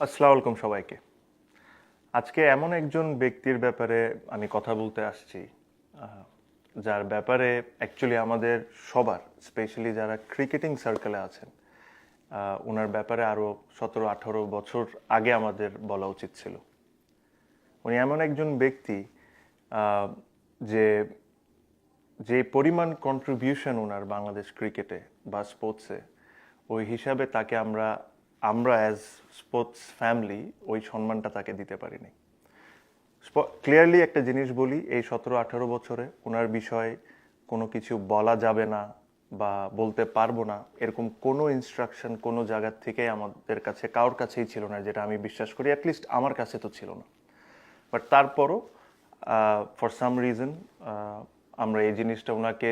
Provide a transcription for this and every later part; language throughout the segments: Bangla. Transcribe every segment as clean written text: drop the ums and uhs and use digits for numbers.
আসসালামু আলাইকুম সবাইকে। আজকে এমন একজন ব্যক্তির ব্যাপারে আমি কথা বলতে আসছি, আহ, যার ব্যাপারে অ্যাকচুয়ালি আমাদের সবার, স্পেশালি যারা ক্রিকেটিং সার্কেলে আছেন, ওনার ব্যাপারে আরও 17-18 বছর আগে আমাদের বলা উচিত ছিল। উনি এমন একজন ব্যক্তি, আহ, যে যে পরিমাণ কন্ট্রিবিউশন ওনার বাংলাদেশ ক্রিকেটে বা স্পোর্টসে, ওই হিসাবে তাকে আমরা আমরা অ্যাজ স্পোর্টস ফ্যামিলি ওই সম্মানটা তাকে দিতে পারিনি। ক্লিয়ারলি একটা জিনিস বলি, এই 17-18 বছরে ওনার বিষয়ে কোনো কিছু বলা যাবে না বা বলতে পারবো না, এরকম কোনো ইনস্ট্রাকশন কোনো জায়গার থেকে আমাদের কাছে কারোর কাছেই ছিল না, যেটা আমি বিশ্বাস করি। অ্যাটলিস্ট আমার কাছে তো ছিল না। বাট তারপরও ফর সাম রিজন আমরা এই জিনিসটা ওনাকে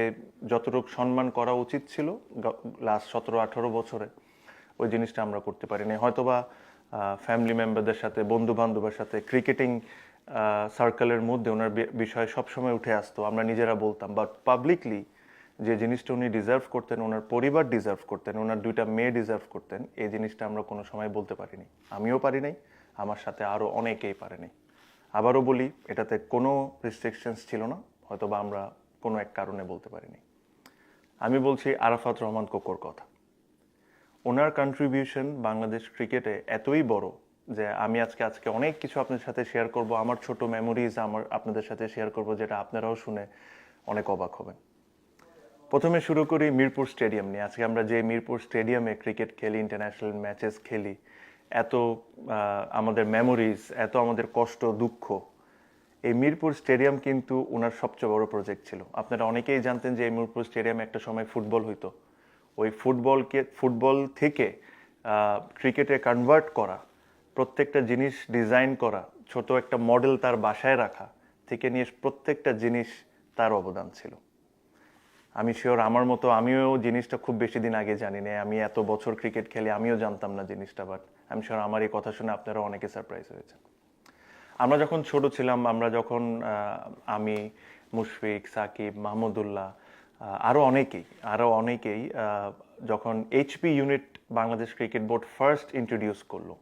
যতটুকু সম্মান করা উচিত ছিল লাস্ট 17-18 বছরে, ওই জিনিসটা আমরা করতে পারিনি। হয়তোবা ফ্যামিলি মেম্বারদের সাথে, বন্ধু বান্ধবের সাথে, ক্রিকেটিং সার্কেলের মধ্যে ওনার বিষয় সবসময় উঠে আসতো, আমরা নিজেরা বলতাম। বাট পাবলিকলি যে জিনিসটা উনি ডিজার্ভ করতেন, ওনার পরিবার ডিজার্ভ করতেন, ওনার 2টা মেয়ে ডিজার্ভ করতেন, এই জিনিসটা আমরা কোনো সময় বলতে পারিনি। আমিও পারি নাই, আমার সাথে আরও অনেকেই পারেনি। আবারও বলি, এটাতে কোনো রেস্ট্রিকশনস ছিল না, হয়তোবা আমরা কোনো এক কারণে বলতে পারিনি। আমি বলছি আরাফাত রহমান কোকোর কথা। ওনার কন্ট্রিবিউশন বাংলাদেশ ক্রিকেটে এতই বড় যে আমি আজকে অনেক কিছু আপনাদের সাথে শেয়ার করব, আমার ছোট মেমোরিজ আপনাদের সাথে শেয়ার করব, যেটা আপনারাও শুনে অনেক অবাক হবেন। প্রথমে শুরু করি মিরপুর স্টেডিয়াম নিয়ে। আজকে আমরা যে মিরপুর স্টেডিয়ামে ক্রিকেট খেলি, ইন্টারন্যাশনাল ম্যাচেস খেলি, এত আমাদের মেমোরিজ, এত আমাদের কষ্ট দুঃখ, এই মিরপুর স্টেডিয়াম কিন্তু ওনার সবচেয়ে বড় প্রজেক্ট ছিল। আপনারা অনেকেই জানতেন যে এই মিরপুর স্টেডিয়ামে একটা সময় ফুটবল হইতো। ওই ফুটবল থেকে ক্রিকেটে কনভার্ট করা, প্রত্যেকটা জিনিস ডিজাইন করা, ছোট একটা মডেল তার বাসায় রাখা থেকে নিয়ে প্রত্যেকটা জিনিস তার অবদান ছিল। আমি শিওর আমার মতো আমিও জিনিসটা খুব বেশি দিন আগে জানি না, আমি এত বছর ক্রিকেট খেলি, আমিও জানতাম না জিনিসটা। বাট আমি শিওর আমার এই কথা শুনে আপনারা অনেকে সারপ্রাইজ হয়েছে। আমরা যখন ছোট ছিলাম, আমরা যখন আমি, মুশফিক, সাকিব, মাহমুদুল্লাহ, আরও অনেকেই যখন HP unit Bangladesh cricket board first introduce করলো,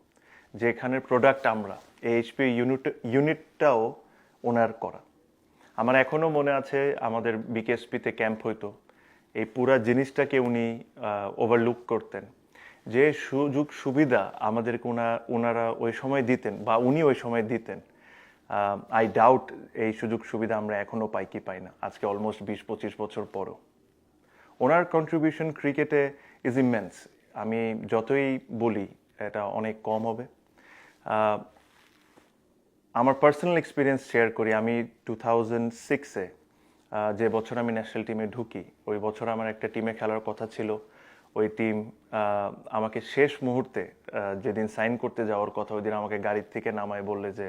যেখানের প্রোডাক্ট আমরা, এই এইচপি ইউনিটটাও ওনার করা। আমার এখনও মনে আছে, আমাদের বিকেএসপিতে ক্যাম্প হইতো, এই পুরা জিনিসটাকে উনি ওভারলুক করতেন। যে সুযোগ সুবিধা আমাদেরকে ওনারা ওই সময় দিতেন বা উনি ওই সময় দিতেন, আই ডাউট এই সুযোগ সুবিধা আমরা এখনও পাই কি পাই না, আজকে অলমোস্ট 20-25 বছর পরও। ওনার কন্ট্রিবিউশন ক্রিকেটে ইজ ইমেন্স। আমি যতই বলি এটা অনেক কম হবে। আমার পার্সোনাল এক্সপিরিয়েন্স শেয়ার করি। আমি 2006-এ, যে বছর আমি ন্যাশনাল টিমে ঢুকি, ওই বছর আমার একটা টিমে খেলার কথা ছিল। ওই টিম আমাকে শেষ মুহূর্তে, যেদিন সাইন করতে যাওয়ার কথা, ওই দিন আমাকে গাড়ির থেকে নামায় বললে যে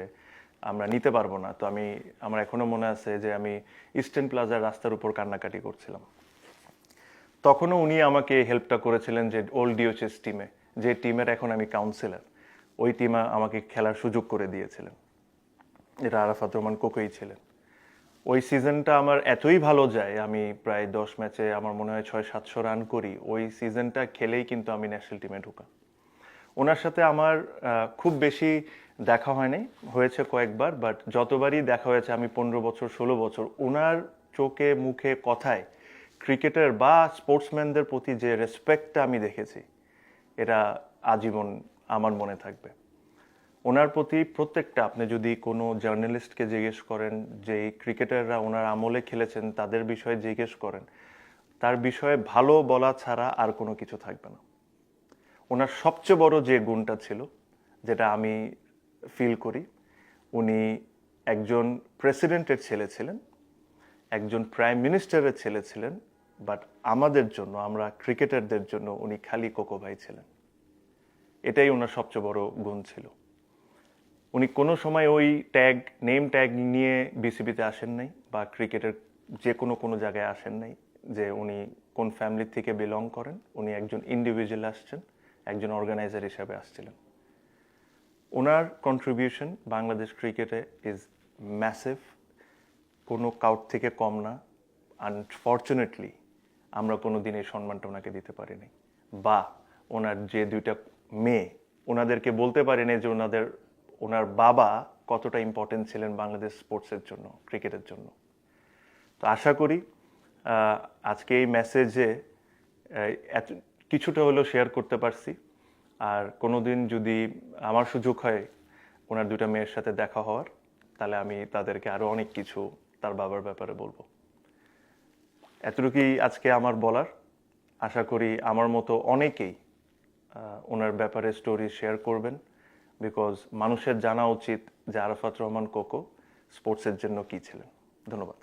আমরা নিতে পারবো না। তো আমার এখনো মনে আছে যে আমি ইস্টার্ন প্লাজার রাস্তার উপর কান্নাকাটি করছিলাম। তখনও উনি আমাকে হেল্পটা করেছিলেন, যে ওল্ড ডিওচেস টিমে, যে টিমের এখন আমি কাউন্সিলর, ওই টিমে আমাকে খেলার সুযোগ করে দিয়েছিলেন। এটা আরাফাত রহমান কোকোই ছিলেন। ওই সিজনটা আমার এতই ভালো যায়, আমি প্রায় 10 ম্যাচে আমার মনে হয় 600-700 রান করি। ওই সিজনটা খেলেই কিন্তু আমি ন্যাশনাল টিমে ঢুকা। ওনার সাথে আমার খুব বেশি দেখা হয়নি, হয়েছে কয়েকবার। বাট যতবারই দেখা হয়েছে, আমি 15 বছর 16 বছর, ওনার চোখে মুখে কথায় ক্রিকেটার বা স্পোর্টসম্যানদের প্রতি যে রেসপেক্টটা আমি দেখেছি, এটা আজীবন আমার মনে থাকবে। ওনার প্রতি প্রত্যেকটা, আপনি যদি কোনো জার্নালিস্টকে জিজ্ঞেস করেন, যে ক্রিকেটাররা ওনার আমলে খেলেছেন তাদের বিষয়ে জিজ্ঞেস করেন, তার বিষয়ে ভালো বলা ছাড়া আর কোনো কিছু থাকবে না। ওনার সবচেয়ে বড় যে গুণটা ছিল, যেটা আমি ফিল করি, উনি একজন প্রেসিডেন্টের ছেলে ছিলেন, একজন প্রাইম মিনিস্টারের ছেলে ছিলেন। বাট আমাদের জন্য, আমরা ক্রিকেটারদের জন্য উনি খালি কোকো ভাই ছিলেন। এটাই ওনার সবচেয়ে বড় গুণ ছিল। উনি কোনো সময় ওই নেম ট্যাগ নিয়ে বিসিবিতে আসেন নাই, বা ক্রিকেটের যে কোনো জায়গায় আসেন নাই যে উনি কোন ফ্যামিলি থেকে বিলং করেন। উনি একজন ইন্ডিভিজুয়াল আসছেন, একজন অর্গানাইজার হিসাবে আসছিলেন। ওনার কন্ট্রিবিউশন বাংলাদেশ ক্রিকেটে ইজ ম্যাসিভ, কোনো কাউট থেকে কম না। আনফর্চুনেটলি আমরা কোনো দিন এই সম্মানটা ওনাকে দিতে পারিনি। বা ওনার যে 2টা মেয়ে, ওনাদেরকে বলতে পারিনি যে ওনার বাবা কতটা ইম্পর্টেন্ট ছিলেন বাংলাদেশ স্পোর্টসের জন্য, ক্রিকেটের জন্য। তো আশা করি আজকে এই মেসেজে কিছুটা হলেও শেয়ার করতে পারছি। আর কোনোদিন যদি আমার সুযোগ হয় ওনার দুটা মেয়ের সাথে দেখা হওয়ার, তাহলে আমি তাদেরকে আরো অনেক কিছু তার বাবার ব্যাপারে বলবো। এতটুকুই আজকে আমার বলার। আশা করি আমার মতো অনেকেই ওনার ব্যাপারে স্টোরি শেয়ার করবেন, বিকজ মানুষের জানা উচিত যে আরাফাত রহমান কোকো স্পোর্টসের জন্য কি ছিলেন। ধন্যবাদ।